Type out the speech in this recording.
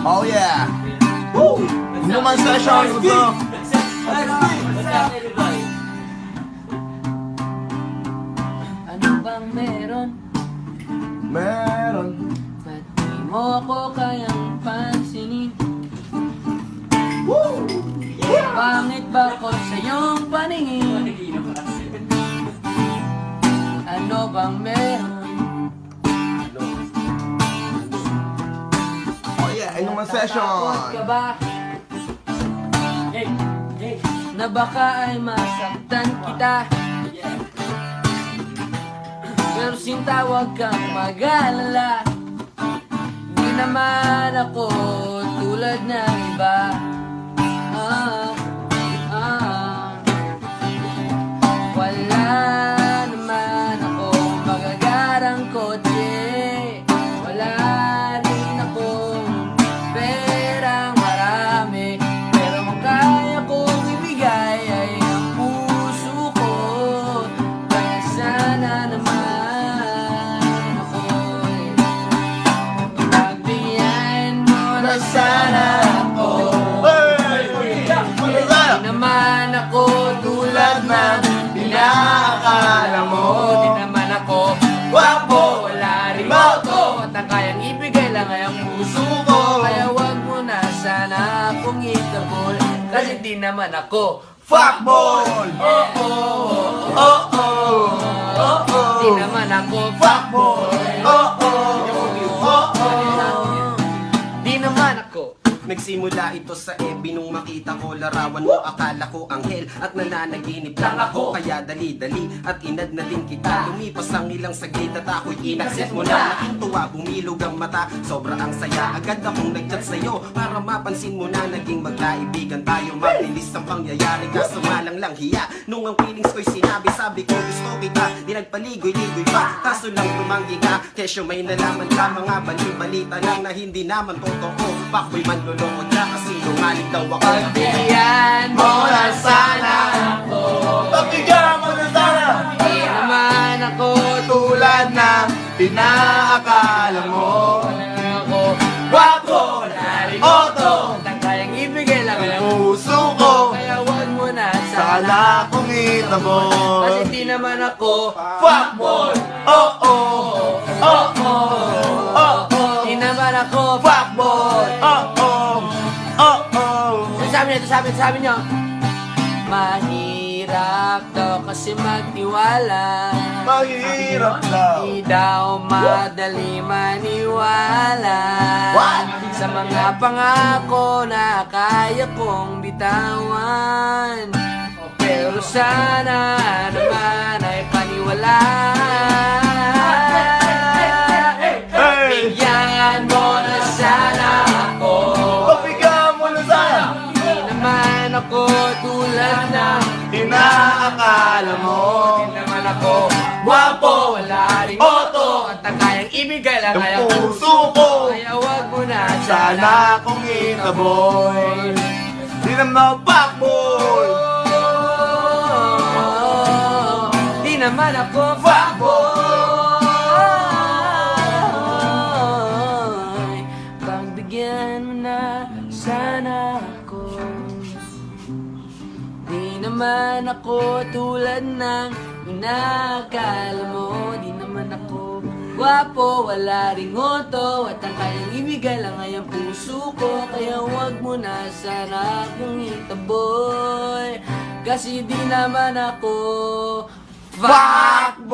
Oh yeah! Woo! Inuman session, bro! Ano bang meron? Meron. Ba't di mo ako kayang pansinin? Woo! Pangit ba ko sa iyong paningin? Ano bang meron? Oh yeah, inuman Natatakot ka session! ba? Na baka ay masaktan kita? Pero sinta, huwag kang mag-alala. Di naman ako tulad ng iba. Wala naman akong magagarang kotse. Wala rin akong perang marami. Pero kung kaya kong ibigay ay ang puso ko. Kaya sana naman ako'y pagbigyan mo na sana ako. Di naman ako tulad ng inaakala mo. Di naman ako gwapo, wala rin moto. At ang kayang ibigay lang ay ang puso ko. Kaya wag mo na sana akong itabol. Kasi di naman ako Fuckboy! oh oh oh oh. Di naman ako fuckboy. Oh oh! Di naman ako. Nagsimula ito sa ebi nung makita ko larawan mo. Akala ko anghel at nananaginip lang ako. Kaya dali-dali at inad na din kita. Lumipas ang ilang saglit at ako'y inaksit mo na. Nakituwa, bumilog ang mata, sobra ang saya. Agad akong nag-chat sa'yo para mapansin mo na naging magkaibigan tayo. Mabilis ang pangyayari kaso malang lang hiya. Nung ang feelings ko'y sinabi, sabi ko gusto kita. Di nagpaligoy-ligoy pa, kaso lang tumanggi ka. Kesyo may nalaman ka, mga bali-balita lang na hindi naman totoo. Pakboy man luloko ka kasi lumalig daw ako. Pagbigyan mo na sana ako. Pagbigyan mo na sana! Di naman ako Tulad ng inaakala mo. Wala ako gwapo, wala rin moto. Ang kayang ibigay lang ang Puso ko, kaya wag mo na sana. sana kong itabol. Kasi di naman ako Fuckboy! Oh oh! Oh oh! Oh oh! Di naman ako Fuckboy! Oh oh! Oh oh! Sabi niyo mahirap daw kasi magtiwala. Mahirap lang. Di daw madali maniwala. What? Sa mga pangako na kaya kong bitawan. Pero sana naman ay paniwala. Bigyan mo na sana ako. Pagbigyan mo na sana. Di naman ako tulad ng Inaakala mo. Di naman ako gwapo, wala rin moto. At ang kayang ibigay lang ay ang Ang puso ko, kaya wag mo na sana kong itaboy. Di naman fuckboy. Di naman ako fuckboy. Pagbigyan mo na sana ako. Di naman ako tulad ng inakala mo. Di naman ako gwapo, wala ring ngoto. At ang kayang ibigay lang ay ang puso ko. Kaya wag mo na sana akong itaboy. Kasi di naman ako Fuckboy!